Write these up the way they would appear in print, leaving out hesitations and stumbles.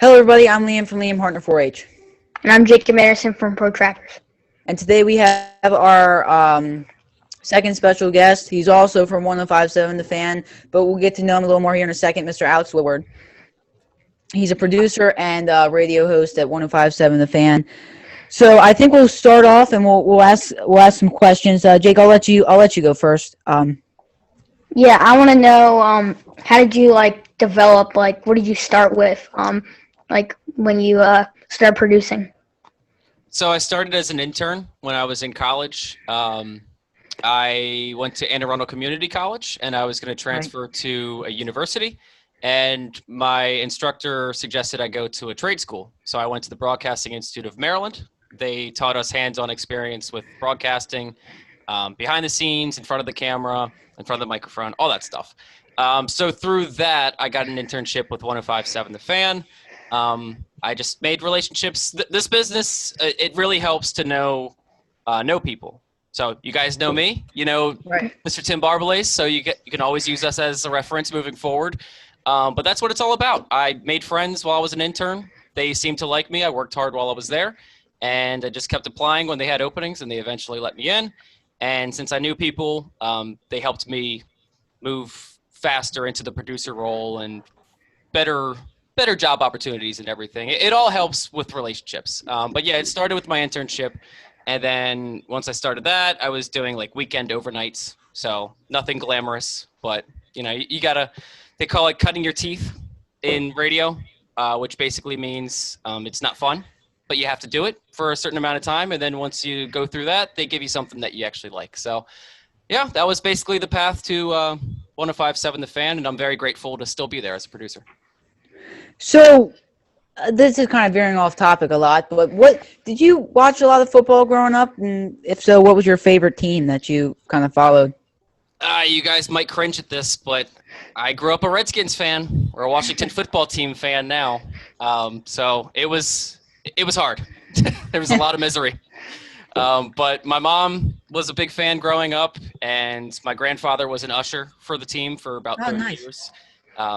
Hello, everybody. I'm Liam from Liam Partner 4-H. And I'm Jacob Anderson from Pro Trackers. And today we have our second special guest. He's also from 105.7 The Fan, but we'll get to know him a little more here in a second, Mr. Alex Woodward. He's a producer and radio host at 105.7 The Fan. So I think we'll start off and we'll ask some questions. Jake, I'll let you go first. Yeah, I want to know how did you develop? What did you start with? When you started producing. So I started as an intern when I was in college. I went to Anne Arundel Community College, and I was going to transfer to a university. And my instructor suggested I go to a trade school. So I went to the Broadcasting Institute of Maryland. They taught us hands-on experience with broadcasting, behind the scenes, in front of the camera, in front of the microphone, all that stuff. So through that, I got an internship with 105.7 The Fan. I just made relationships. This business, it really helps to know people. So you guys know me, Mr. Tim Barbalace, so you can always use us as a reference moving forward. But that's what it's all about. I made friends while I was an intern. They seemed to like me. I worked hard while I was there, and I just kept applying when they had openings, and they eventually let me in. And since I knew people, they helped me move faster into the producer role and better job opportunities and everything. It all helps with relationships. But yeah, it started with my internship. And then once I started that, I was doing weekend overnights. So nothing glamorous, but you gotta, they call it cutting your teeth in radio, which basically means it's not fun, but you have to do it for a certain amount of time. And then once you go through that, they give you something that you actually like. So yeah, that was basically the path to 105.7 The Fan. And I'm very grateful to still be there as a producer. So, this is kind of veering off topic a lot, but what did you watch a lot of football growing up? And if so, what was your favorite team that you kind of followed? You guys might cringe at this, but I grew up a Redskins fan or a Washington football team fan now. So it was hard. There was a lot of misery. But my mom was a big fan growing up, and my grandfather was an usher for the team for about 30 years.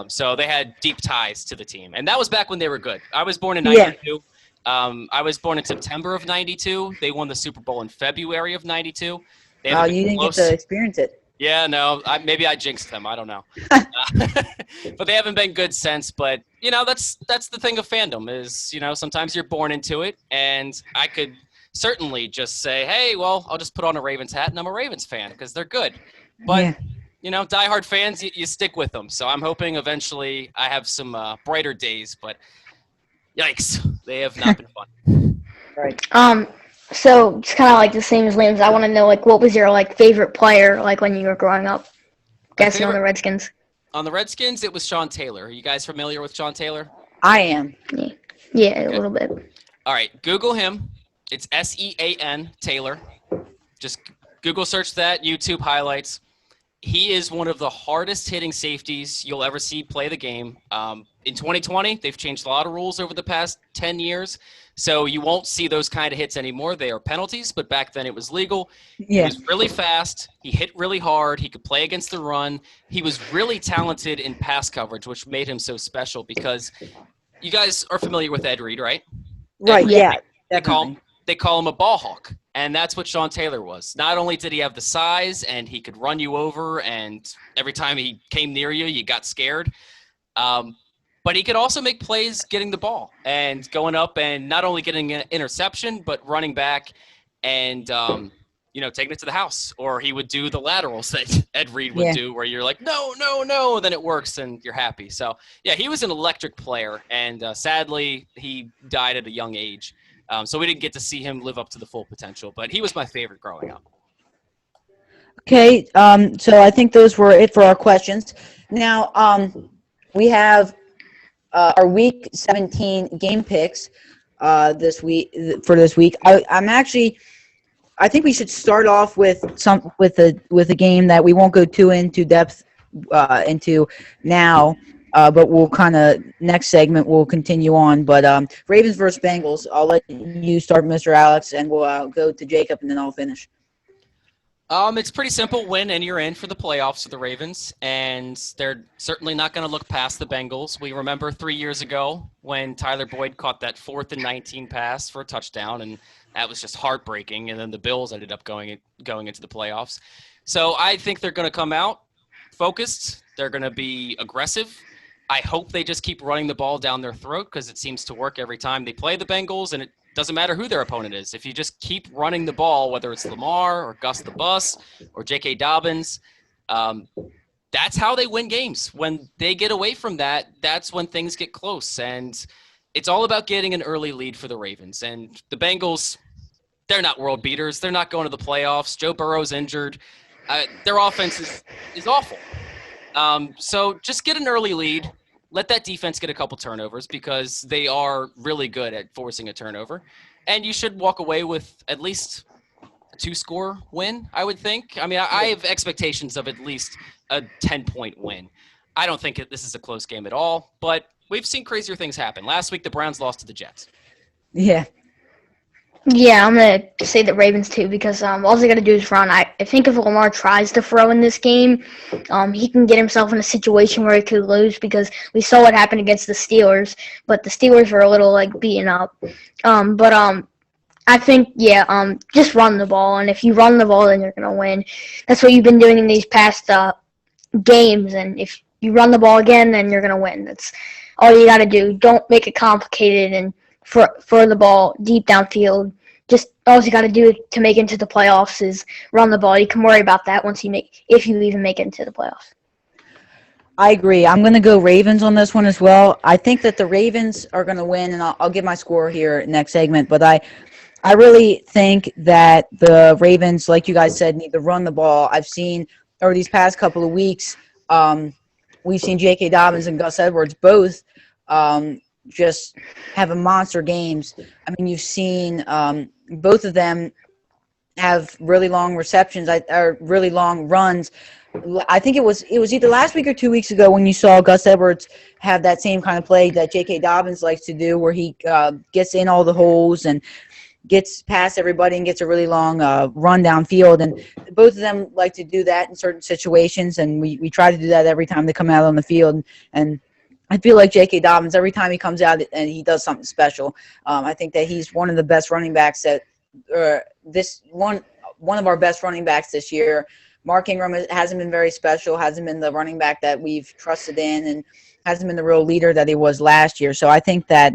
So they had deep ties to the team. And that was back when they were good. I was born in 92. I was born in September of 92. They won the Super Bowl in February of 92. You didn't get to experience it. Yeah, no. Maybe I jinxed them. I don't know. But they haven't been good since. But, that's the thing of fandom is, sometimes you're born into it. And I could certainly just say, hey, well, I'll just put on a Ravens hat and I'm a Ravens fan because they're good. But diehard fans, you stick with them. So I'm hoping eventually I have some brighter days, but yikes, they have not been fun. Right. So it's kind of the same as Liam's. I want to know, what was your, favorite player, when you were growing up? Guessing on the Redskins. On the Redskins, it was Sean Taylor. Are you guys familiar with Sean Taylor? I am. Yeah, a little bit. All right, Google him. It's SEAN, Taylor. Just Google search that, YouTube highlights. He is one of the hardest hitting safeties you'll ever see play the game. In 2020, they've changed a lot of rules over the past 10 years. So you won't see those kind of hits anymore. They are penalties, but back then it was legal. Yeah. He was really fast. He hit really hard. He could play against the run. He was really talented in pass coverage, which made him so special because you guys are familiar with Ed Reed, right? Right, yeah. They call him a ball hawk. And that's what Sean Taylor was. Not only did he have the size and he could run you over, and every time he came near you, you got scared. But he could also make plays getting the ball and going up and not only getting an interception, but running back and, taking it to the house. Or he would do the laterals that Ed Reed would do where you're like, no, and then it works and you're happy. So, yeah, he was an electric player. And sadly, he died at a young age. So we didn't get to see him live up to the full potential, but he was my favorite growing up. Okay, so I think those were it for our questions. Now, we have our Week 17 game picks this week. I think we should start off with a game that we won't go too into depth into now. But we'll kind of next segment we'll continue on. But Ravens versus Bengals. I'll let you start, Mr. Alex, and we'll go to Jacob, and then I'll finish. It's pretty simple. Win and you're in for the playoffs for the Ravens, and they're certainly not going to look past the Bengals. We remember 3 years ago when Tyler Boyd caught that 4th and 19 pass for a touchdown, and that was just heartbreaking. And then the Bills ended up going into the playoffs. So I think they're going to come out focused. They're going to be aggressive. I hope they just keep running the ball down their throat because it seems to work every time they play the Bengals, and it doesn't matter who their opponent is. If you just keep running the ball, whether it's Lamar or Gus the Bus or J.K. Dobbins, that's how they win games. When they get away from that, that's when things get close. And it's all about getting an early lead for the Ravens. And the Bengals, they're not world beaters. They're not going to the playoffs. Joe Burrow's injured. Their offense is awful. So just get an early lead. Let that defense get a couple turnovers because they are really good at forcing a turnover. And you should walk away with at least a 2-score win, I would think. I mean, I have expectations of at least a 10-point win. I don't think this is a close game at all, but we've seen crazier things happen. Last week, the Browns lost to the Jets. Yeah. Yeah, I'm going to say the Ravens too because all they got to do is run. I think if Lamar tries to throw in this game, he can get himself in a situation where he could lose because we saw what happened against the Steelers, but the Steelers were a little beaten up. I think, just run the ball, and if you run the ball, then you're going to win. That's what you've been doing in these past games, and if you run the ball again, then you're going to win. That's all you got to do. Don't make it complicated and for the ball deep downfield. Just all you got to do to make it into the playoffs is run the ball. You can worry about that if you even make it into the playoffs. I agree. I'm going to go Ravens on this one as well. I think that the Ravens are going to win, and I'll give my score here next segment. But I really think that the Ravens, like you guys said, need to run the ball. I've seen over these past couple of weeks, we've seen J.K. Dobbins and Gus Edwards both just have a monster games. I mean, you've seen both of them have really long receptions or really long runs. I think it was either last week or 2 weeks ago when you saw Gus Edwards have that same kind of play that J.K. Dobbins likes to do, where he gets in all the holes and gets past everybody and gets a really long run downfield. And both of them like to do that in certain situations, and we try to do that every time they come out on the field. And I feel like J.K. Dobbins, every time he comes out and he does something special. I think that he's one of the best running backs one of our best running backs this year. Mark Ingram hasn't been very special, hasn't been the running back that we've trusted in, and hasn't been the real leader that he was last year. So I think that,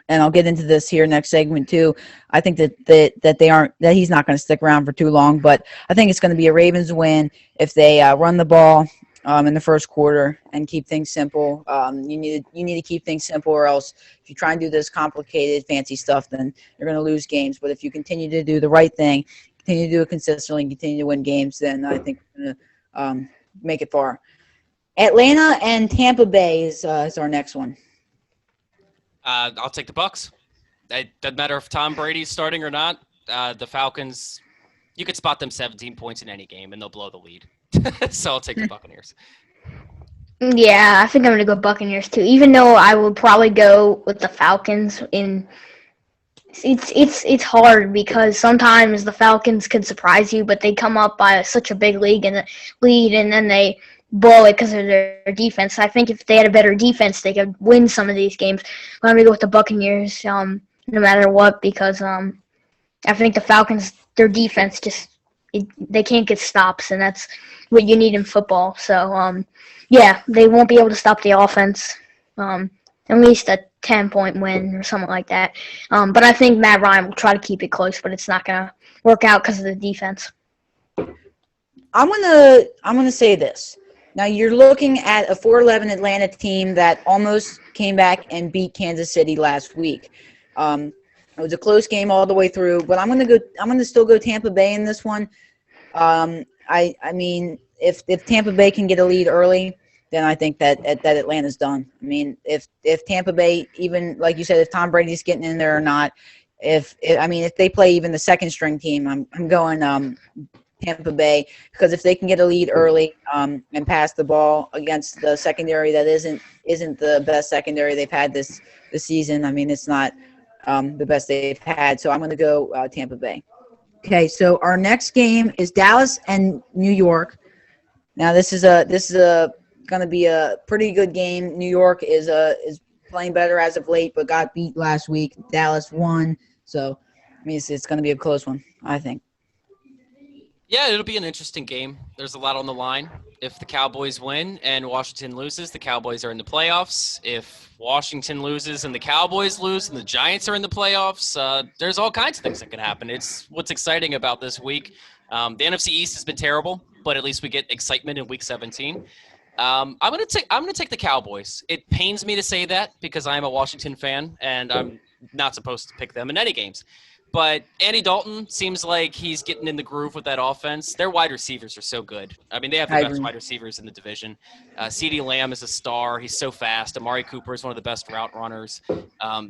and I'll get into this here next segment too, I think that he's not going to stick around for too long. But I think it's going to be a Ravens win if they run the ball in the first quarter and keep things simple. You need to keep things simple, or else if you try and do this complicated, fancy stuff, then you're going to lose games. But if you continue to do the right thing, continue to do it consistently, and continue to win games, then I think we're going to make it far. Atlanta and Tampa Bay is our next one. I'll take the Bucs. It doesn't matter if Tom Brady's starting or not. The Falcons, you could spot them 17 points in any game, and they'll blow the lead. So I'll take the Buccaneers. Yeah, I think I'm going to go Buccaneers too, even though I would probably go with the Falcons. It's hard because sometimes the Falcons can surprise you, but they come up by such a big lead and then they blow it because of their defense. I think if they had a better defense, they could win some of these games. But I'm going to go with the Buccaneers no matter what, because I think the Falcons, their defense they can't get stops, and that's what you need in football. So, they won't be able to stop the offense. At least a 10-point win or something like that. But I think Matt Ryan will try to keep it close, but it's not going to work out because of the defense. I'm gonna say this. Now you're looking at a 4-11 Atlanta team that almost came back and beat Kansas City last week. It was a close game all the way through, but I'm gonna still go Tampa Bay in this one. I mean, if Tampa Bay can get a lead early, then I think that Atlanta's done. I mean, if Tampa Bay, even like you said, if Tom Brady's getting in there or not, if they play even the second string team, I'm going Tampa Bay, because if they can get a lead early and pass the ball against the secondary that isn't the best secondary they've had this season. I mean, it's not the best they've had. So I'm going to go Tampa Bay. Okay, so our next game is Dallas and New York. Now this is going to be a pretty good game. New York is playing better as of late, but got beat last week. Dallas won, so I mean it's going to be a close one, I think. Yeah, it'll be an interesting game. There's a lot on the line. If the Cowboys win and Washington loses, the Cowboys are in the playoffs. If Washington loses and the Cowboys lose and the Giants are in the playoffs, there's all kinds of things that can happen. It's what's exciting about this week. The NFC East has been terrible, but at least we get excitement in Week 17. I'm gonna take the Cowboys. It pains me to say that because I'm a Washington fan and I'm not supposed to pick them in any games. But Andy Dalton seems like he's getting in the groove with that offense. Their wide receivers are so good. I mean, they have the I best agree. wide receivers in the division. CeeDee Lamb is a star. He's so fast. Amari Cooper is one of the best route runners.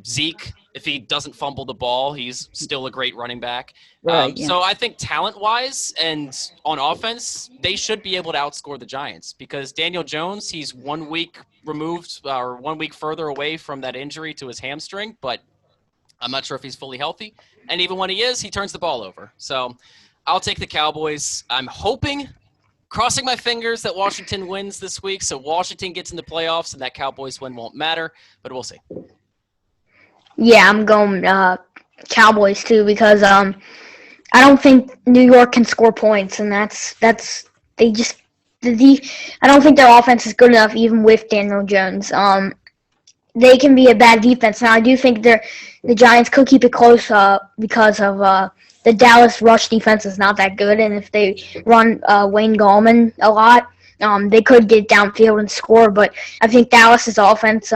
Zeke, if he doesn't fumble the ball, he's still a great running back. Right. Yeah. So I think talent-wise and on offense, they should be able to outscore the Giants because Daniel Jones, he's 1 week removed or 1 week further away from that injury to his hamstring, but I'm not sure if he's fully healthy. And even when he is, he turns the ball over. So I'll take the Cowboys. I'm hoping, crossing my fingers, that Washington wins this week. So Washington gets in the playoffs and that Cowboys win won't matter. But we'll see. Yeah, I'm going Cowboys too because I don't think New York can score points, and that's they just I don't think their offense is good enough even with Daniel Jones. They can be a bad defense. Now, I do think the Giants could keep it close because of the Dallas rush defense is not that good, and if they run Wayne Gallman a lot, they could get downfield and score. But I think Dallas's offense,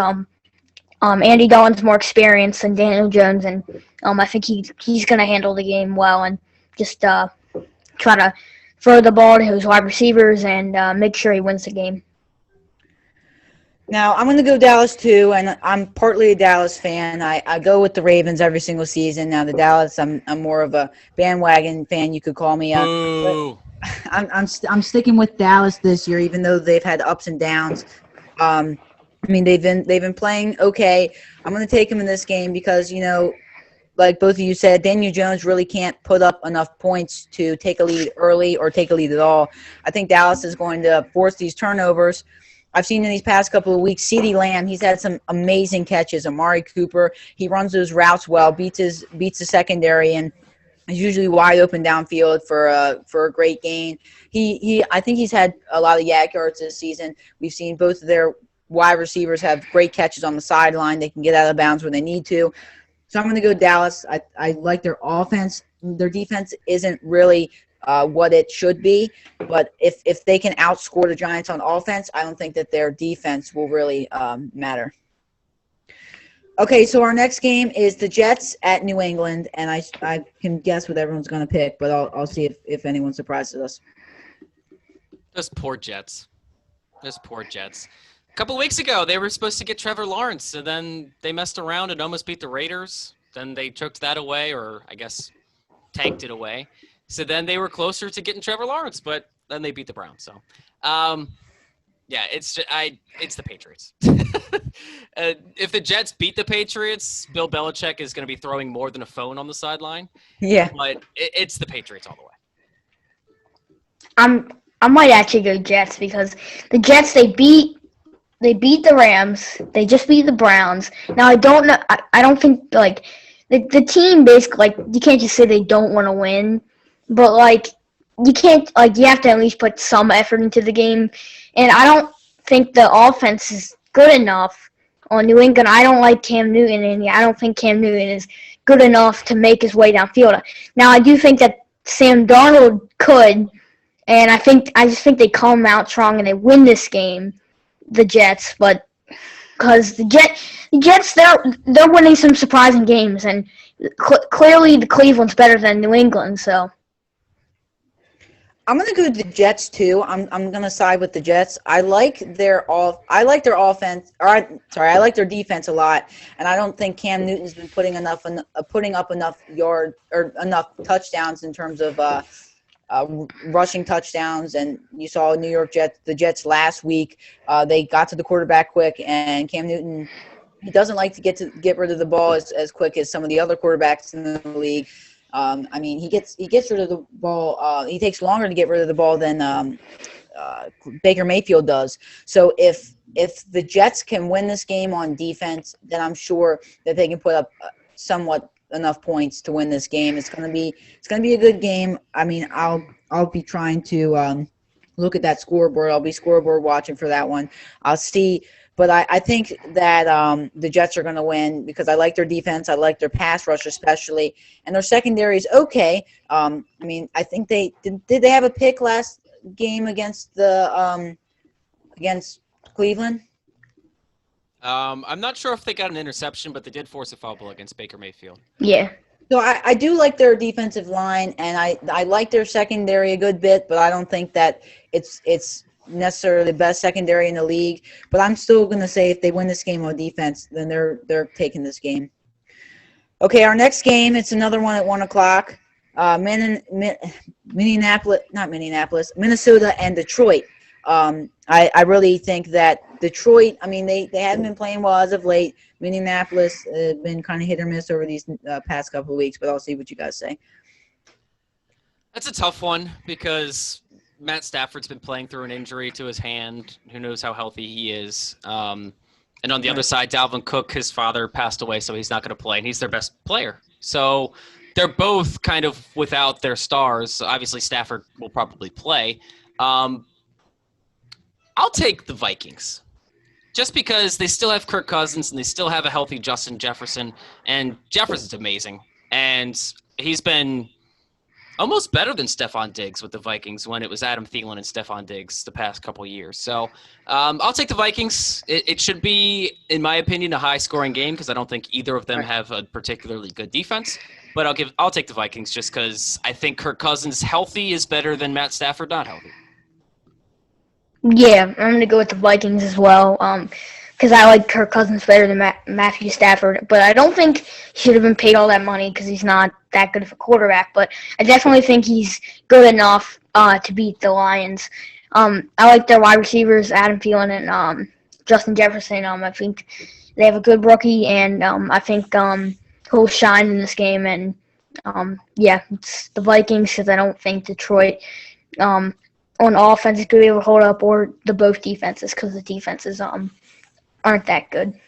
Andy Dalton's more experienced than Daniel Jones, and I think he's going to handle the game well and just try to throw the ball to his wide receivers and make sure he wins the game. Now, I'm going to go Dallas too, and I'm partly a Dallas fan. I go with the Ravens every single season. Now, the Dallas, I'm more of a bandwagon fan, you could call me. Boo. I'm sticking with Dallas this year, even though they've had ups and downs. I mean, they've been playing okay. I'm going to take them in this game because, you know, like both of you said, Daniel Jones really can't put up enough points to take a lead early or take a lead at all. I think Dallas is going to force these turnovers. I've seen in these past couple of weeks, CeeDee Lamb, he's had some amazing catches. Amari Cooper, he runs those routes well, beats the secondary, and is usually wide open downfield for a great gain. I think he's had a lot of yak yards this season. We've seen both of their wide receivers have great catches on the sideline. They can get out of bounds when they need to. So I'm going to go Dallas. I like their offense. Their defense isn't really what it should be. But if they can outscore the Giants on offense, I don't think that their defense will really matter. Okay, so our next game is the Jets at New England, and I can guess what everyone's going to pick, but I'll see if anyone surprises us. Those poor Jets. A couple weeks ago, they were supposed to get Trevor Lawrence, and then they messed around and almost beat the Raiders. Then they took that away, or I guess tanked it away. So then they were closer to getting Trevor Lawrence, but then they beat the Browns. So, yeah, it's the Patriots. If the Jets beat the Patriots, Bill Belichick is going to be throwing more than a phone on the sideline. Yeah. But it's the Patriots all the way. I might actually go Jets because the Jets they beat the Rams. They just beat the Browns. Now I don't know. I don't think like the team basically like you can't just say they don't want to win, but like you can't like you have to at least put some effort into the game. And I don't think the offense is good enough on New England. I don't like Cam Newton, and I don't think Cam Newton is good enough to make his way downfield. Now I do think that Sam Darnold could. And I just think they come out strong and they win this game, the Jets. But because the Jets, they're winning some surprising games, and clearly the Cleveland's better than New England. So I'm going to go to the Jets too. I'm going to side with the Jets. I like their offense. I like their defense a lot, and I don't think Cam Newton's been putting up enough yard or enough touchdowns in terms of. Rushing touchdowns, and you saw the Jets last week. They got to the quarterback quick, and Cam Newton, he doesn't like to get rid of the ball as quick as some of the other quarterbacks in the league. I mean, he gets rid of the ball. He takes longer to get rid of the ball than Baker Mayfield does. So if the Jets can win this game on defense, then I'm sure that they can put up somewhat enough points to win this game. It's gonna be a good game. I mean, I'll be trying to look at that scoreboard. I'll be scoreboard watching for that one. I'll see. But I think that the Jets are going to win because I like their defense. I like their pass rush especially. And their secondary is okay. I mean, I think did they have a pick last game against against Cleveland? I'm not sure if they got an interception, but they did force a fumble against Baker Mayfield. Yeah. So I do like their defensive line, and I like their secondary a good bit, but I don't think that it's necessarily the best secondary in the league. But I'm still going to say if they win this game on defense, then they're taking this game. Okay, our next game, it's another one at 1 o'clock. Minnesota and Detroit. I really think that Detroit, I mean, they haven't been playing well as of late. Minneapolis has been kind of hit or miss over these past couple of weeks, but I'll see what you guys say. That's a tough one because Matt Stafford's been playing through an injury to his hand. Who knows how healthy he is. And on the other side, Dalvin Cook, his father passed away, so he's not going to play, and he's their best player. So they're both kind of without their stars. Obviously, Stafford will probably play. I'll take the Vikings just because they still have Kirk Cousins and they still have a healthy Justin Jefferson. And Jefferson's amazing. And he's been almost better than Stephon Diggs with the Vikings when it was Adam Thielen and Stephon Diggs the past couple of years. So I'll take the Vikings. It should be, in my opinion, a high-scoring game because I don't think either of them have a particularly good defense. But I'll take the Vikings just because I think Kirk Cousins healthy is better than Matt Stafford not healthy. Yeah, I'm going to go with the Vikings as well because I like Kirk Cousins better than Matthew Stafford. But I don't think he should have been paid all that money because he's not that good of a quarterback. But I definitely think he's good enough to beat the Lions. I like their wide receivers, Adam Thielen and Justin Jefferson. I think they have a good rookie, and I think he'll shine in this game. And, it's the Vikings because I don't think Detroit on offense is going to be able to hold up, or the both defenses because the defenses aren't that good.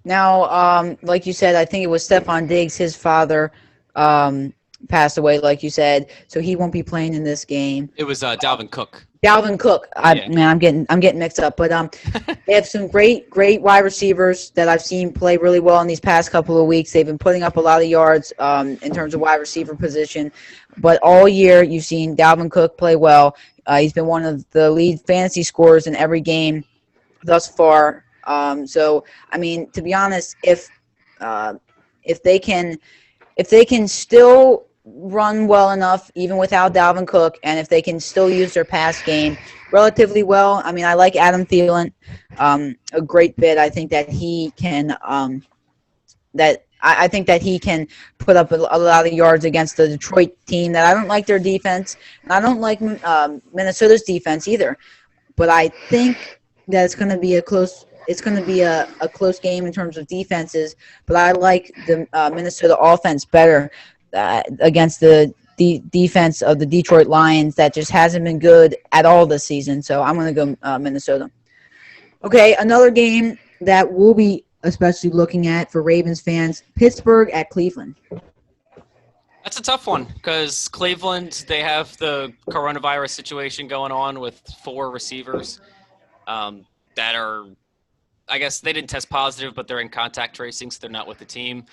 Now, like you said, I think it was Stephon Diggs, his father passed away, like you said, so he won't be playing in this game. It was Dalvin Cook. Dalvin Cook. Man, I'm getting mixed up, but they have some great wide receivers that I've seen play really well in these past couple of weeks. They've been putting up a lot of yards in terms of wide receiver position, but all year you've seen Dalvin Cook play well. He's been one of the lead fantasy scorers in every game thus far. So I mean, to be honest, if they can still run well enough, even without Dalvin Cook, and if they can still use their pass game relatively well. I mean, I like Adam Thielen a great bit. I think that he can I think that he can put up a lot of yards against the Detroit team. That I don't like their defense, and I don't like Minnesota's defense either. But I think that it's going to be a close. It's going to be a close game in terms of defenses. But I like the Minnesota offense better against the defense of the Detroit Lions that just hasn't been good at all this season. So I'm going to go Minnesota. Okay, another game that we'll be especially looking at for Ravens fans, Pittsburgh at Cleveland. That's a tough one because Cleveland, they have the coronavirus situation going on with 4 receivers that are, I guess they didn't test positive, but they're in contact tracing, so they're not with the team.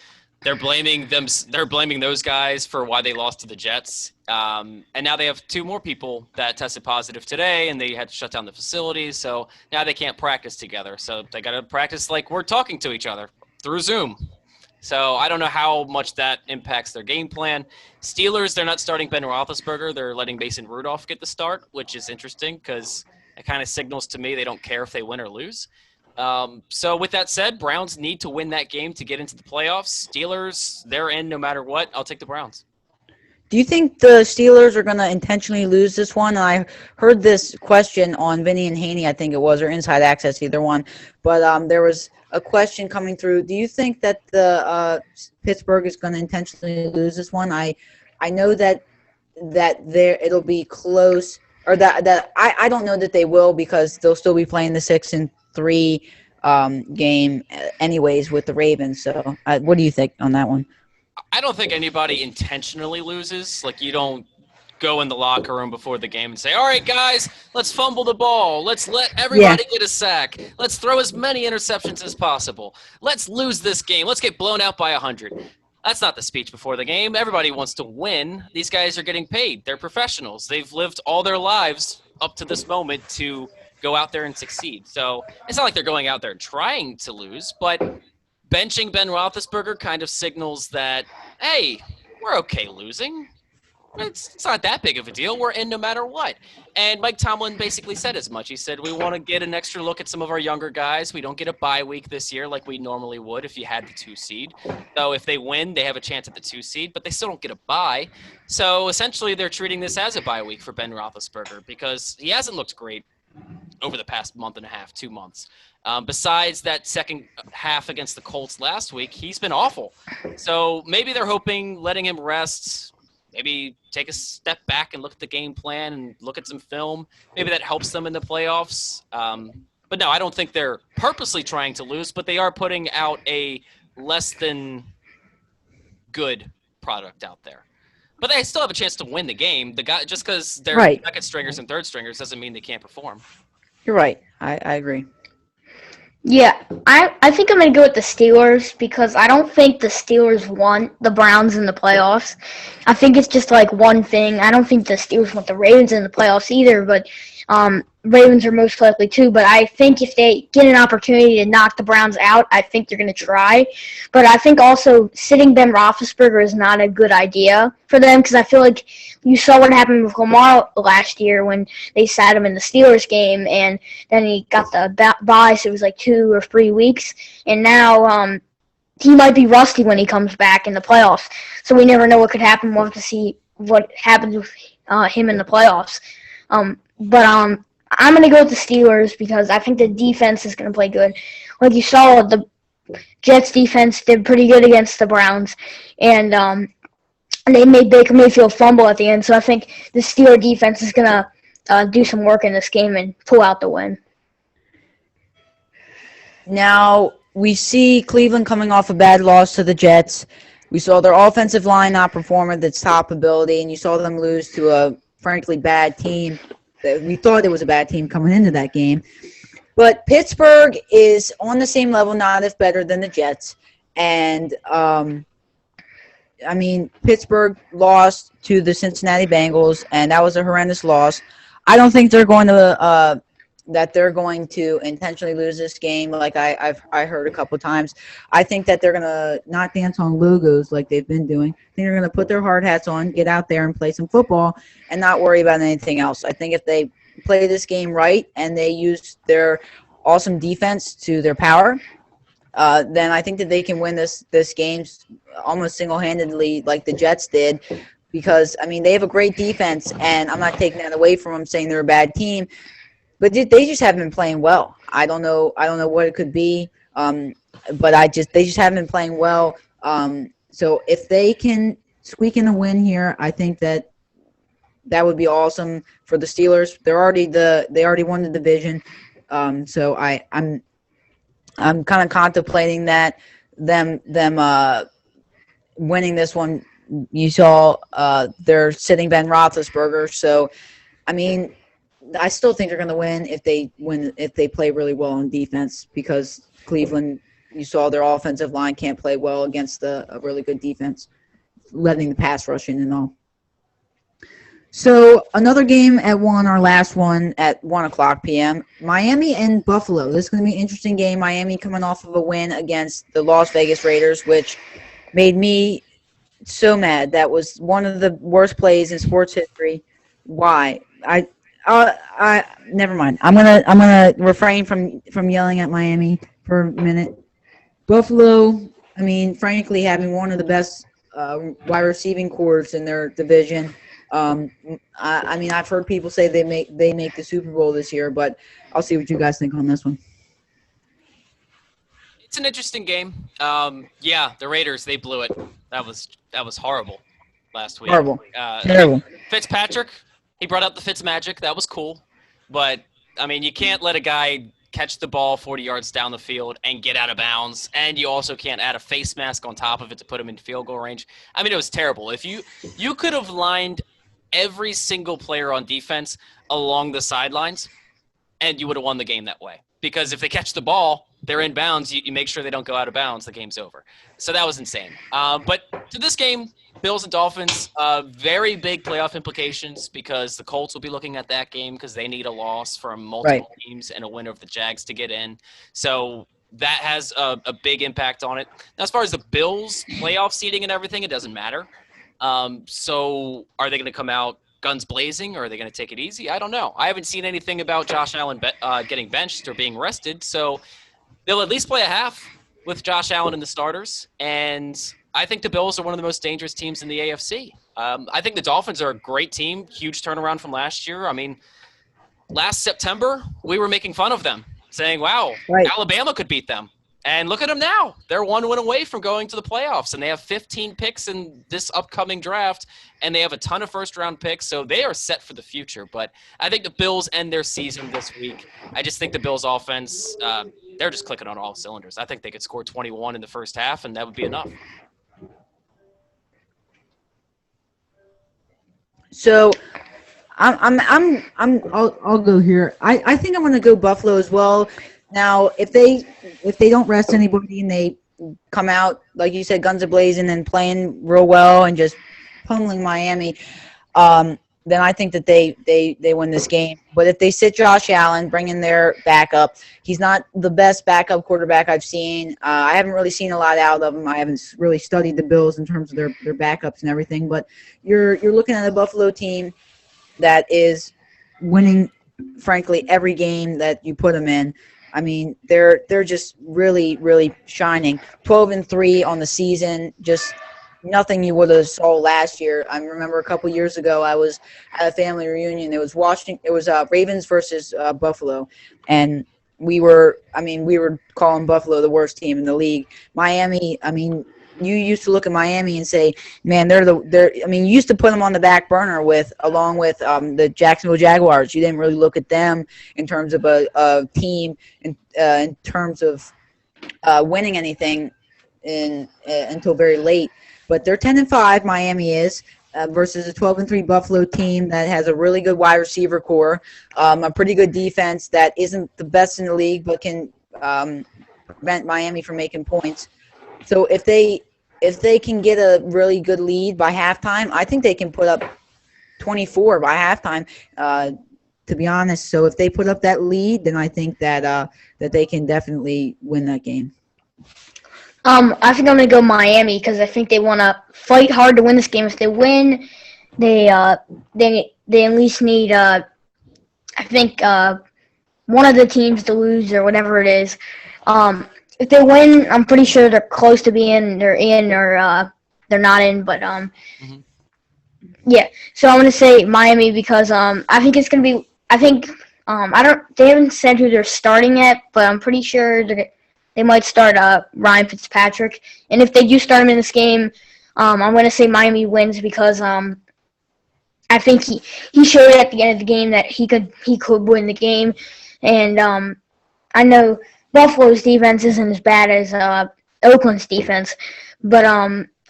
They're blaming them. They're blaming those guys for why they lost to the Jets. And now they have 2 more people that tested positive today, and they had to shut down the facilities. So now they can't practice together. So they got to practice like we're talking to each other through Zoom. So I don't know how much that impacts their game plan. Steelers, they're not starting Ben Roethlisberger. They're letting Mason Rudolph get the start, which is interesting because it kind of signals to me they don't care if they win or lose. So with that said, Browns need to win that game to get into the playoffs. Steelers, they're in no matter what. I'll take the Browns. Do you think the Steelers are going to intentionally lose this one? I heard this question on Vinny and Haney, I think it was, or Inside Access, either one. But there was a question coming through. Do you think that the Pittsburgh is going to intentionally lose this one? I know that there it'll be close, or that I don't know that they will, because they'll still be playing the 6-3 game anyways with the Ravens. So what do you think on that one? I don't think anybody intentionally loses. Like, you don't go in the locker room before the game and say, all right, guys, let's fumble the ball. Let's let everybody get a sack. Let's throw as many interceptions as possible. Let's lose this game. Let's get blown out by 100. That's not the speech before the game. Everybody wants to win. These guys are getting paid. They're professionals. They've lived all their lives up to this moment to go out there and succeed. So it's not like they're going out there trying to lose, but benching Ben Roethlisberger kind of signals that, hey, we're okay losing. It's not that big of a deal. We're in no matter what. And Mike Tomlin basically said as much. He said, we want to get an extra look at some of our younger guys. We don't get a bye week this year like we normally would if you had the 2 seed. So if they win, they have a chance at the 2 seed, but they still don't get a bye. So essentially they're treating this as a bye week for Ben Roethlisberger because he hasn't looked great over the past month and a half, 2 months. Besides that second half against the Colts last week, he's been awful. So maybe they're hoping letting him rest, maybe take a step back and look at the game plan and look at some film. Maybe that helps them in the playoffs. But no, I don't think they're purposely trying to lose, but they are putting out a less than good product out there. But they still have a chance to win the game. The guy, just because they're second stringers and third stringers doesn't mean they can't perform. You're right. I agree. Yeah, I think I'm going to go with the Steelers because I don't think the Steelers want the Browns in the playoffs. I think it's just like one thing. I don't think the Steelers want the Ravens in the playoffs either, but Ravens are most likely too. But I think if they get an opportunity to knock the Browns out, I think they're going to try. But I think also sitting Ben Roethlisberger is not a good idea for them because I feel like you saw what happened with Lamar last year when they sat him in the Steelers game, and then he got the bye, so it was like 2 or 3 weeks. And now he might be rusty when he comes back in the playoffs. So we never know what could happen. We'll have to see what happens with him in the playoffs. But I'm going to go with the Steelers because I think the defense is going to play good. Like you saw, the Jets defense did pretty good against the Browns, and they made Baker Mayfield fumble at the end. So I think the Steelers defense is going to do some work in this game and pull out the win. Now, we see Cleveland coming off a bad loss to the Jets. We saw their offensive line not perform at its top ability, and you saw them lose to a, frankly, bad team. We thought it was a bad team coming into that game. But Pittsburgh is on the same level, not if better than the Jets. And, Pittsburgh lost to the Cincinnati Bengals, and that was a horrendous loss. I don't think they're going to intentionally lose this game like I heard a couple of times. I think that they're going to not dance on logos like they've been doing. I think they're going to put their hard hats on, get out there and play some football and not worry about anything else. I think if they play this game right and they use their awesome defense to their power, then I think that they can win this game almost single-handedly like the Jets did because, they have a great defense, and I'm not taking that away from them saying they're a bad team. But they just haven't been playing well. I don't know what it could be, but they just haven't been playing well. So if they can squeak in a win here, I think that would be awesome for the Steelers. They already won the division, so I'm kind of contemplating that them winning this one. You saw they're sitting Ben Roethlisberger, so I still think they're going to win if they play really well on defense because Cleveland, you saw their offensive line can't play well against a really good defense, letting the pass rush in and all. So another game at 1, our last one at 1:00 p.m. Miami and Buffalo. This is going to be an interesting game. Miami coming off of a win against the Las Vegas Raiders, which made me so mad. That was one of the worst plays in sports history. Why? Never mind. I'm gonna refrain from yelling at Miami for a minute. Buffalo, frankly, having one of the best wide receiving corps in their division. I've heard people say they make the Super Bowl this year, but I'll see what you guys think on this one. It's an interesting game. Yeah, the Raiders, they blew it. That was horrible last week. Horrible. I Terrible. mean, Fitzpatrick, he brought out the Fitz magic. That was cool. But, I mean, you can't let a guy catch the ball 40 yards down the field and get out of bounds. And you also can't add a face mask on top of it to put him in field goal range. I mean, it was terrible. If you could have lined every single player on defense along the sidelines, and you would have won the game that way. Because if they catch the ball, they're in bounds. You make sure they don't go out of bounds. The game's over. So that was insane. But to this game, Bills and Dolphins, very big playoff implications because the Colts will be looking at that game because they need a loss from multiple teams and a win over the Jags to get in. So that has a big impact on it. Now, as far as the Bills' playoff seeding and everything, it doesn't matter. So are they going to come out guns blazing, or are they going to take it easy? I don't know. I haven't seen anything about Josh Allen getting benched or being rested, so they'll at least play a half with Josh Allen and the starters, and I think the Bills are one of the most dangerous teams in the AFC. I think the Dolphins are a great team, huge turnaround from last year. I mean, last September, we were making fun of them, saying, wow, Alabama could beat them. And look at them now. They're 1 win away from going to the playoffs, and they have 15 picks in this upcoming draft, and they have a ton of first-round picks, so they are set for the future. But I think the Bills end their season this week. I just think the Bills' offense, they're just clicking on all cylinders. I think they could score 21 in the first half, and that would be enough. So I'll go here. I think I'm going to go Buffalo as well. Now, if they don't rest anybody and they come out, like you said, guns a-blazing and playing real well and just pummeling Miami, then I think that they win this game. But if they sit Josh Allen, bring in their backup, he's not the best backup quarterback I've seen. I haven't really seen a lot out of him. I haven't really studied the Bills in terms of their backups and everything. But you're looking at a Buffalo team that is winning, frankly, every game that you put them in. I mean, they're just really, really shining. 12-3 on the season, just nothing you would have saw last year. I remember a couple years ago, I was at a family reunion. It was Ravens versus Buffalo, and we were calling Buffalo the worst team in the league. Miami, I mean, you used to look at Miami and say, man, you used to put them on the back burner along with the Jacksonville Jaguars. You didn't really look at them in terms of a team in terms of winning anything until very late. But they're 10-5, Miami is, versus a 12-3 Buffalo team that has a really good wide receiver core, a pretty good defense that isn't the best in the league but can prevent Miami from making points. So if they can get a really good lead by halftime, I think they can put up 24 by halftime, to be honest. So if they put up that lead, then I think that they can definitely win that game. I think I'm going to go Miami because I think they want to fight hard to win this game. If they win, they at least need, I think, one of the teams to lose or whatever it is. If they win, I'm pretty sure they're close to being they're in or they're not in. But yeah. So I'm gonna say Miami because I think it's gonna be. I think they haven't said who they're starting yet, but I'm pretty sure they might start Ryan Fitzpatrick. And if they do start him in this game, I'm gonna say Miami wins because I think he showed at the end of the game that he could win the game, and I know Buffalo's defense isn't as bad as Oakland's defense, but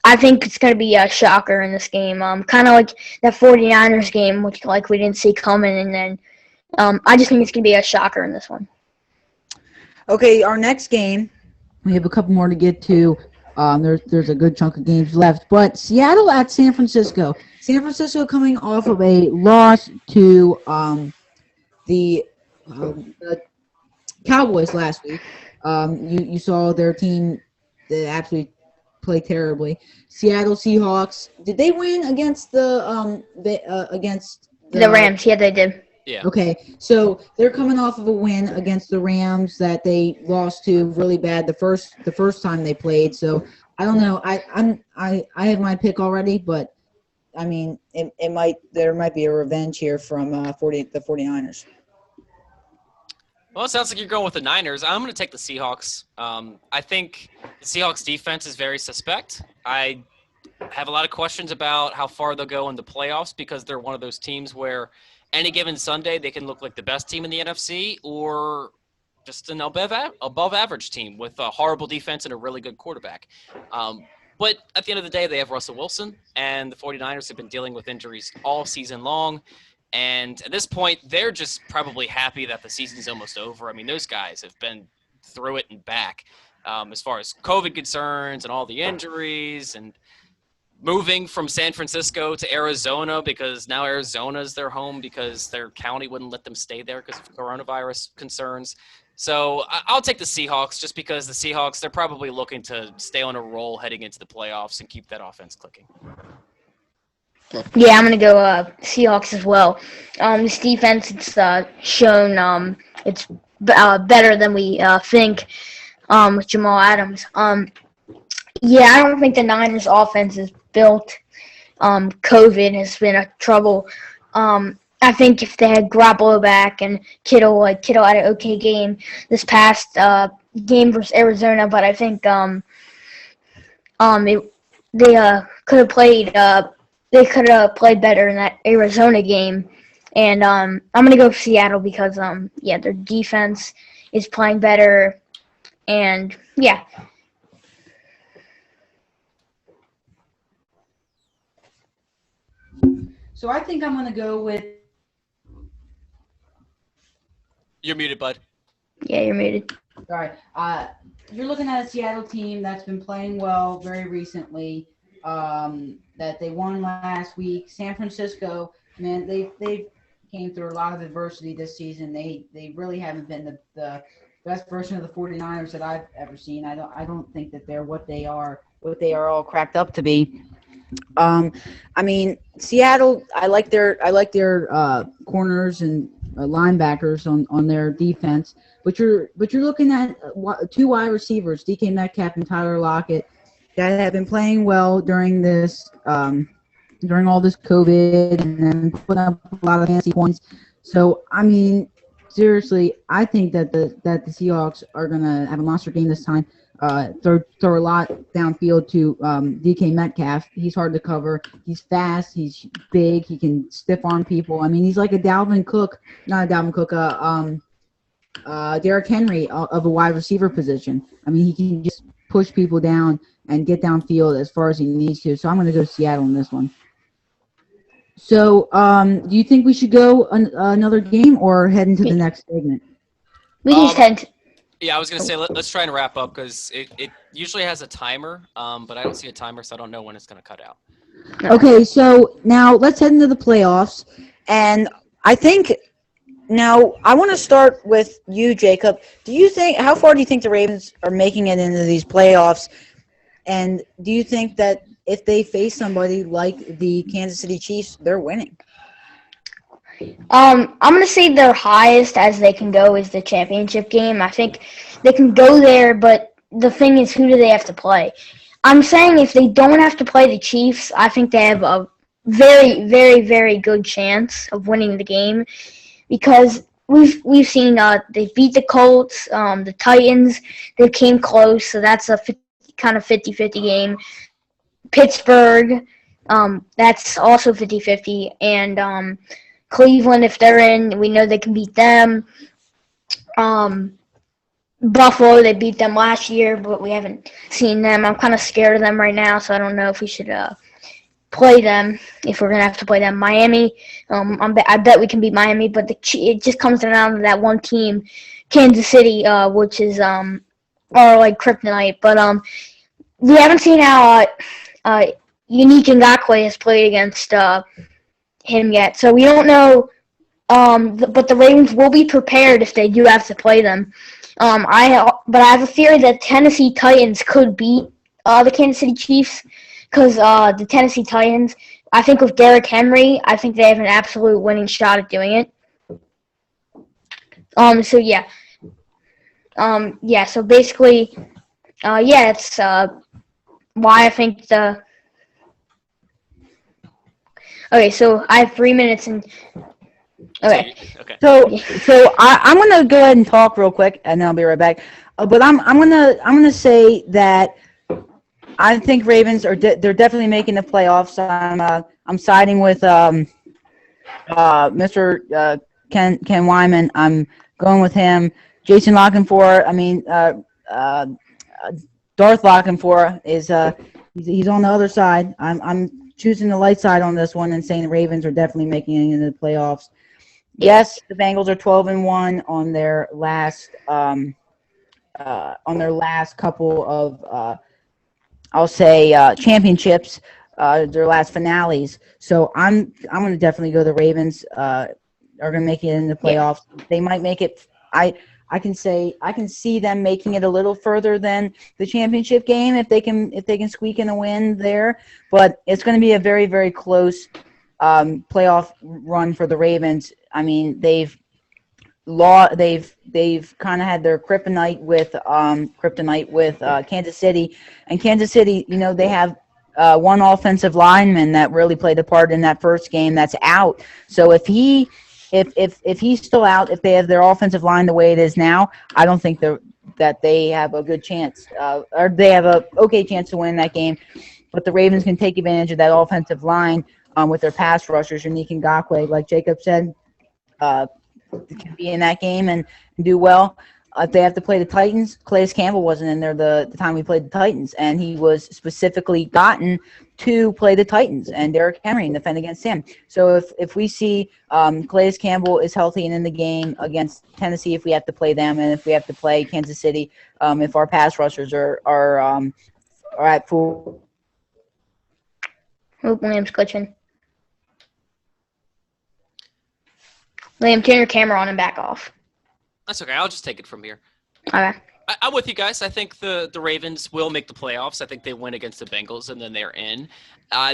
I think it's going to be a shocker in this game, kind of like that 49ers game, which we didn't see coming, and then I just think it's going to be a shocker in this one. Okay, our next game, we have a couple more to get to. There's a good chunk of games left, but Seattle at San Francisco. San Francisco coming off of a loss to the Cowboys last week. You saw their team that absolutely play terribly. Seattle Seahawks. Did they win against the Rams? Yeah, they did. Yeah. Okay, so they're coming off of a win against the Rams that they lost to really bad the first time they played. So I don't know. I have my pick already, but I mean there might be a revenge here from the 49ers. Well, it sounds like you're going with the Niners. I'm going to take the Seahawks. I think the Seahawks defense is very suspect. I have a lot of questions about how far they'll go in the playoffs because they're one of those teams where any given Sunday they can look like the best team in the NFC or just an above average team with a horrible defense and a really good quarterback. But at the end of the day, they have Russell Wilson, and the 49ers have been dealing with injuries all season long. And at this point, they're just probably happy that the season's almost over. I mean, those guys have been through it and back as far as COVID concerns and all the injuries and moving from San Francisco to Arizona because now Arizona is their home because their county wouldn't let them stay there because of coronavirus concerns. So I'll take the Seahawks just because the Seahawks, they're probably looking to stay on a roll heading into the playoffs and keep that offense clicking. Yeah, I'm going to go Seahawks as well. This defense, it's shown it's better than we think with Jamal Adams. Yeah, I don't think the Niners' offense is built. COVID has been a trouble. I think if they had Garoppolo back and Kittle had an okay game this past game versus Arizona, but I think they could have played. They could have played better in that Arizona game, and I'm gonna go for Seattle because their defense is playing better, and yeah. So I think I'm going to go with. You're muted, bud. Yeah, you're muted. All right. You're looking at a Seattle team that's been playing well very recently. That they won last week. San Francisco, man, they came through a lot of adversity this season. They really haven't been the best version of the 49ers that I've ever seen. I don't think that they're what they are all cracked up to be. I mean, Seattle, I like their corners and linebackers on their defense, but you're looking at two wide receivers, DK Metcalf and Tyler Lockett, that have been playing well during this during all this COVID and then putting up a lot of fantasy points. So I mean, seriously, I think that the Seahawks are gonna have a monster game this time. Throw a lot downfield to DK Metcalf. He's hard to cover. He's fast. He's big. He can stiff arm people. I mean, he's like a Derrick Henry of a wide receiver position. I mean, he can just push people down and get downfield as far as he needs to. So I'm going to go Seattle in this one. So do you think we should go another game or head into the next segment? We can head. Yeah, I was going to say, let's try and wrap up because it usually has a timer, but I don't see a timer, so I don't know when it's going to cut out. Okay, so now let's head into the playoffs. And I think now I want to start with you, Jacob. How far do you think the Ravens are making it into these playoffs? And do you think that if they face somebody like the Kansas City Chiefs, they're winning? I'm going to say their highest as they can go is the championship game. I think they can go there, but the thing is, who do they have to play? I'm saying if they don't have to play the Chiefs, I think they have a very, very, very good chance of winning the game because we've seen they beat the Colts, the Titans, they came close, so that's a kind of 50-50 game. Pittsburgh, that's also 50-50, and Cleveland, if they're in, we know they can beat them. Buffalo, they beat them last year, but we haven't seen them. I'm kind of scared of them right now, so I don't know if we should play them, if we're going to have to play them. Miami, I bet we can beat Miami, but it just comes down to that one team, Kansas City, which is our like kryptonite. But we haven't seen how Unique Ngakoue has played against him yet, so we don't know. But the Ravens will be prepared if they do have to play them. But I have a theory that Tennessee Titans could beat the Kansas City Chiefs because the Tennessee Titans, I think with Derrick Henry, I think they have an absolute winning shot at doing it. So yeah. So basically, it's why I think the. Okay, so I have 3 minutes and Okay. Okay. So I'm gonna go ahead and talk real quick, and then I'll be right back. But I'm gonna say that I think Ravens they're definitely making the playoffs. I'm siding with Mr. Ken Wyman. I'm going with him. Jason Lockenfor. Uh, Darth Lockenfor is he's on the other side. I'm choosing the light side on this one and saying the Ravens are definitely making it into the playoffs. Yes, the Bengals are 12-1 on their last couple of I'll say championships, their last finales. So I'm going to definitely go the Ravens are going to make it in the playoffs. They might make it. I can see them making it a little further than the championship game if they can squeak in a win there. But it's going to be a very, very close playoff run for the Ravens. I mean, they've kind of had their kryptonite with Kansas City, and Kansas City, they have one offensive lineman that really played a part in that first game that's out. So if he's still out, if they have their offensive line the way it is now, I don't think that they have a good chance, or they have a okay chance to win that game. But the Ravens can take advantage of that offensive line with their pass rushers, Yannick Ngakoue, like Jacob said. Can be in that game and do well. If they have to play the Titans, Calais Campbell wasn't in there the time we played the Titans, and he was specifically gotten to play the Titans and Derrick Henry and defend against him. So if we see Calais Campbell is healthy and in the game against Tennessee, if we have to play them, and if we have to play Kansas City, if our pass rushers are at full. William's glitching. Liam, turn your camera on and back off. That's okay. I'll just take it from here. Okay. I'm with you guys. I think the Ravens will make the playoffs. I think they win against the Bengals, and then they're in.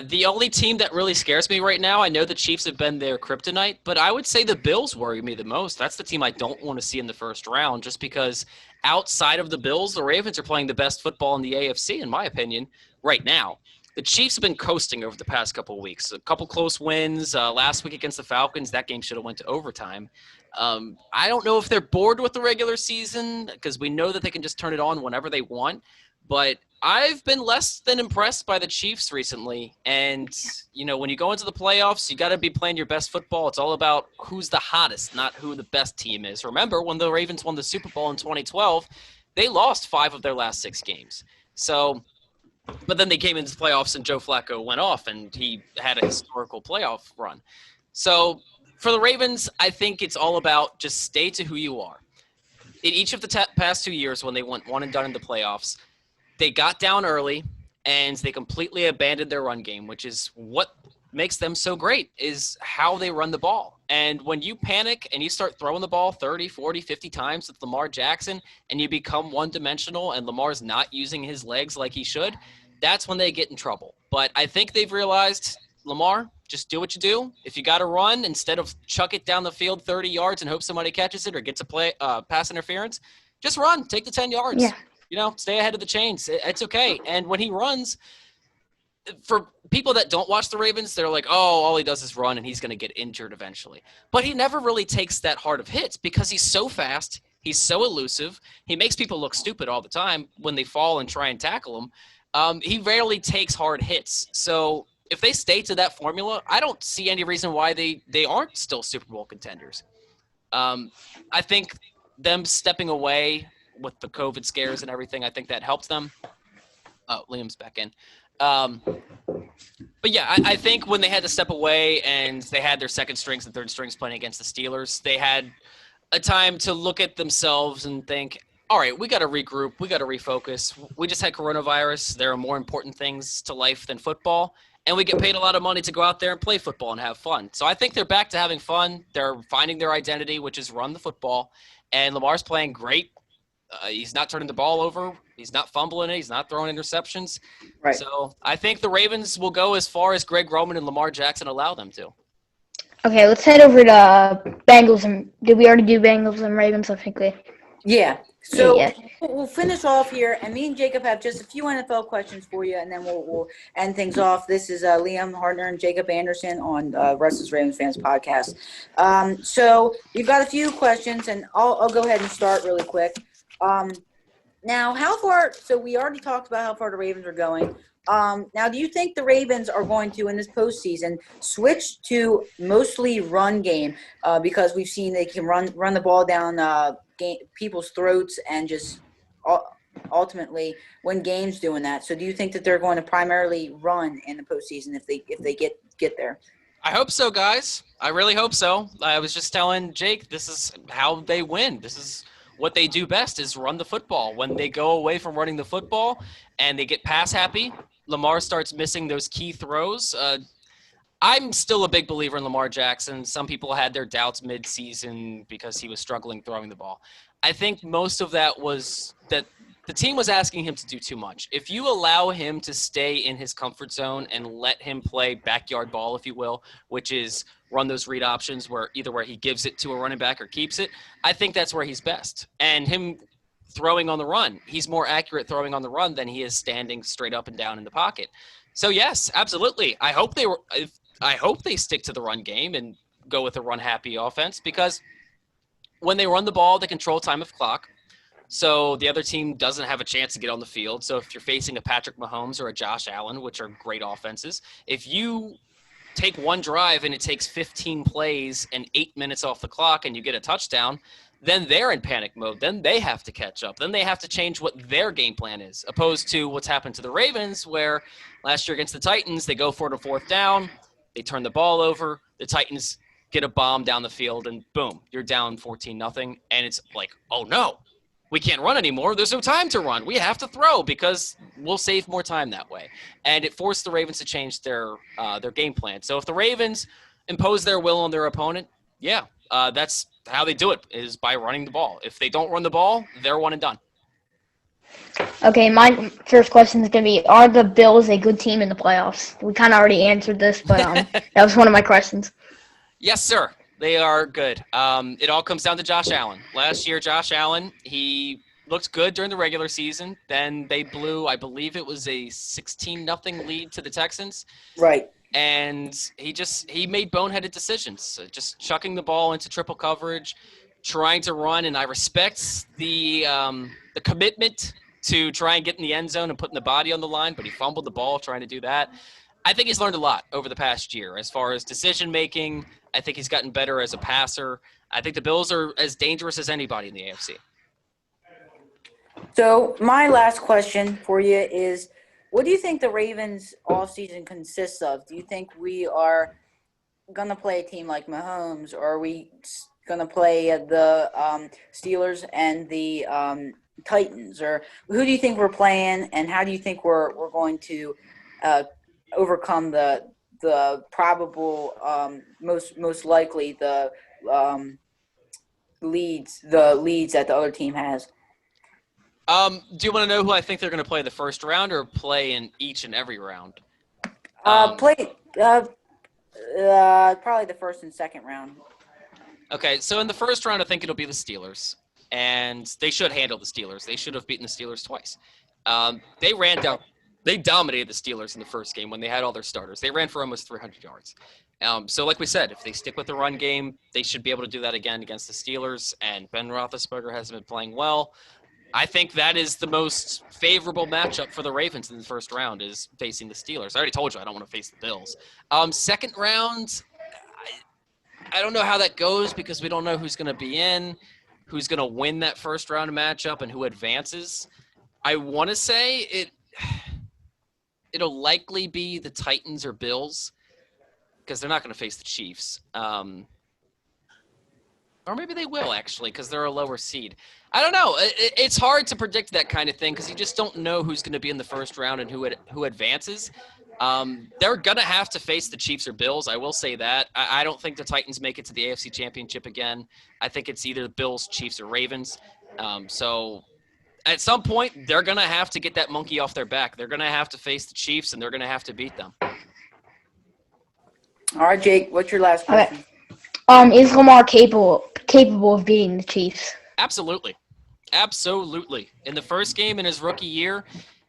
The only team that really scares me right now, I know the Chiefs have been their kryptonite, but I would say the Bills worry me the most. That's the team I don't want to see in the first round, just because outside of the Bills, the Ravens are playing the best football in the AFC, in my opinion, right now. The Chiefs have been coasting over the past couple of weeks. A couple close wins. Last week against the Falcons, that game should have went to overtime. I don't know if they're bored with the regular season because we know that they can just turn it on whenever they want. But I've been less than impressed by the Chiefs recently. And, when you go into the playoffs, you got to be playing your best football. It's all about who's the hottest, not who the best team is. Remember, when the Ravens won the Super Bowl in 2012, they lost 5 of their last 6 games. But then they came into the playoffs and Joe Flacco went off and he had a historical playoff run. So for the Ravens, I think it's all about just stay to who you are. In each of the past 2 years when they went one and done in the playoffs, they got down early and they completely abandoned their run game, which is what makes them so great, is how they run the ball. And when you panic and you start throwing the ball 30, 40, 50 times with Lamar Jackson and you become one-dimensional and Lamar's not using his legs like he should, that's when they get in trouble. But I think they've realized, Lamar, just do what you do. If you got to run, instead of chuck it down the field 30 yards and hope somebody catches it or gets a pass interference, just run. Take the 10 yards. Yeah. Stay ahead of the chains. It's okay. And when he runs, for people that don't watch the Ravens, they're like, oh, all he does is run and he's going to get injured eventually. But he never really takes that hard of hits because he's so fast. He's so elusive. He makes people look stupid all the time when they fall and try and tackle him. He rarely takes hard hits. So if they stay to that formula, I don't see any reason why they aren't still Super Bowl contenders. I think them stepping away with the COVID scares and everything, I think that helped them. Oh, Liam's back in. But yeah, I think when they had to step away and they had their second strings and third strings playing against the Steelers, they had a time to look at themselves and think, all right, we got to regroup. We got to refocus. We just had coronavirus. There are more important things to life than football. And we get paid a lot of money to go out there and play football and have fun. So I think they're back to having fun. They're finding their identity, which is run the football. And Lamar's playing great. He's not turning the ball over. He's not fumbling it. He's not throwing interceptions. Right. So I think the Ravens will go as far as Greg Roman and Lamar Jackson allow them to. Okay, let's head over to Bengals. And did we already do Bengals and Ravens? I think we. Yeah. So Yeah. we'll finish off here, and me and Jacob have just a few NFL questions for you, and then we'll end things off. This is Liam Hartner and Jacob Anderson on Restless Ravens Fans podcast. So we've got a few questions, and I'll go ahead and start really quick. Now, how far? So we already talked about how far the Ravens are going. Now, do you think the Ravens are going to, in this postseason, switch to mostly run game? Because we've seen they can run the ball down people's throats and just ultimately win games doing that. So, do you think that they're going to primarily run in the postseason if they get there? I hope so, guys. I really hope so. I was just telling Jake, this is how they win. This is what they do best is run the football. When they go away from running the football and they get pass happy, Lamar starts missing those key throws. I'm still a big believer in Lamar Jackson. Some people had their doubts mid-season because he was struggling throwing the ball. I think most of that was that the team was asking him to do too much. If you allow him to stay in his comfort zone and let him play backyard ball, if you will, which is run those read options where he gives it to a running back or keeps it, I think that's where he's best. And him throwing on the run, he's more accurate throwing on the run than he is standing straight up and down in the pocket. So yes, absolutely. I hope they stick to the run game and go with a run-happy offense because when they run the ball, they control time of clock. So the other team doesn't have a chance to get on the field. So if you're facing a Patrick Mahomes or a Josh Allen, which are great offenses, if you take one drive and it takes 15 plays and 8 minutes off the clock and you get a touchdown, then they're in panic mode. Then they have to catch up. Then they have to change what their game plan is, opposed to what's happened to the Ravens, where last year against the Titans, they go for it on fourth down, they turn the ball over, the Titans get a bomb down the field, and boom, you're down 14-0, and it's like, oh no, we can't run anymore. There's no time to run. We have to throw because we'll save more time that way. And it forced the Ravens to change their game plan. So if the Ravens impose their will on their opponent, that's how they do it, is by running the ball. If they don't run the ball, they're one and done. Okay, my first question is going to be, are the Bills a good team in the playoffs? We kind of already answered this, but that was one of my questions. Yes, sir. They are good. It all comes down to Josh Allen. Last year, Josh Allen, he looked good during the regular season. Then they blew, I believe it was a 16-0 lead to the Texans. Right. And he made boneheaded decisions, just chucking the ball into triple coverage, trying to run. And I respect the commitment to try and get in the end zone and putting the body on the line, but he fumbled the ball trying to do that. I think he's learned a lot over the past year as far as decision-making. I think he's gotten better as a passer. I think the Bills are as dangerous as anybody in the AFC. So my last question for you is, what do you think the Ravens offseason consists of? Do you think we are going to play a team like Mahomes, or are we going to play the Steelers and the Titans? Or who do you think we're playing, and how do you think we're going to overcome the probable most likely the leads that the other team has? Do you want to know who I think they're going to play the first round, or play in each and every round? Probably the first and second round. Okay, so in the first round, I think it'll be the Steelers, and they should handle the Steelers. They should have beaten the Steelers twice. They dominated the Steelers in the first game when they had all their starters. They ran for almost 300 yards. So like we said, if they stick with the run game, they should be able to do that again against the Steelers, and Ben Roethlisberger hasn't been playing well. I think that is the most favorable matchup for the Ravens in the first round, is facing the Steelers. I already told you I don't want to face the Bills. Second round, I don't know how that goes because we don't know who's going to be in, who's going to win that first round matchup, and who advances. I want to say it'll likely be the Titans or Bills because they're not going to face the Chiefs. Or maybe they will, actually, because they're a lower seed. I don't know. It's hard to predict that kind of thing because you just don't know who's going to be in the first round and who advances. They're going to have to face the Chiefs or Bills. I will say that. I don't think the Titans make it to the AFC Championship again. I think it's either the Bills, Chiefs, or Ravens. So at some point, they're going to have to get that monkey off their back. They're going to have to face the Chiefs, and they're going to have to beat them. All right, Jake, what's your last question? Is Lamar capable of beating the Chiefs? Absolutely. Absolutely. In the first game in his rookie year,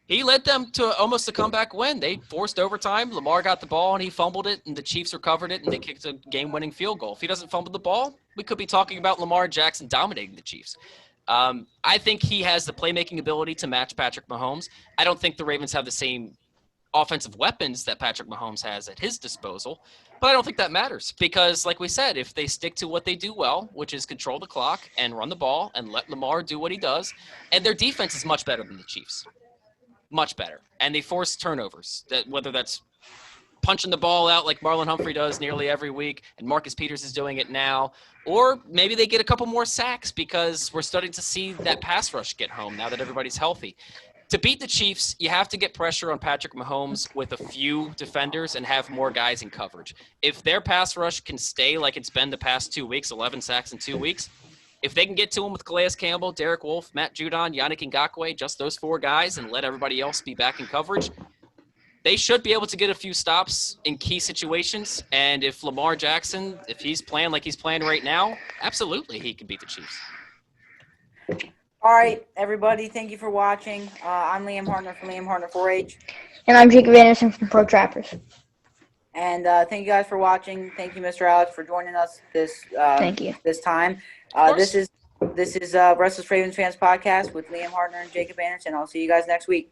he led them to almost a comeback win. They forced overtime. Lamar got the ball and he fumbled it, and the Chiefs recovered it, and they kicked a game-winning field goal. If he doesn't fumble the ball, we could be talking about Lamar Jackson dominating the Chiefs. I think he has the playmaking ability to match Patrick Mahomes. I don't think the Ravens have the same offensive weapons that Patrick Mahomes has at his disposal, but I don't think that matters because, like we said, if they stick to what they do well, which is control the clock and run the ball and let Lamar do what he does, and their defense is much better than the Chiefs. Much better. And they force turnovers, that whether that's punching the ball out like Marlon Humphrey does nearly every week, and Marcus Peters is doing it now, or maybe they get a couple more sacks because we're starting to see that pass rush get home now that everybody's healthy. To beat the Chiefs, you have to get pressure on Patrick Mahomes with a few defenders and have more guys in coverage. If their pass rush can stay like it's been the past 2 weeks, 11 sacks in 2 weeks, if they can get to him with Calais Campbell, Derek Wolfe, Matt Judon, Yannick Ngakoue, just those 4 guys, and let everybody else be back in coverage, they should be able to get a few stops in key situations. And if Lamar Jackson, if he's playing like he's playing right now, absolutely he can beat the Chiefs. All right, everybody, thank you for watching. I'm Liam Hartner from Liam Hartner 4-H. And I'm Jacob Anderson from Pro Trappers. And thank you guys for watching. Thank you, Mr. Alex, for joining us Thank you. this time. This is Restless Ravens Fans Podcast with Liam Hartner and Jacob Anderson. I'll see you guys next week.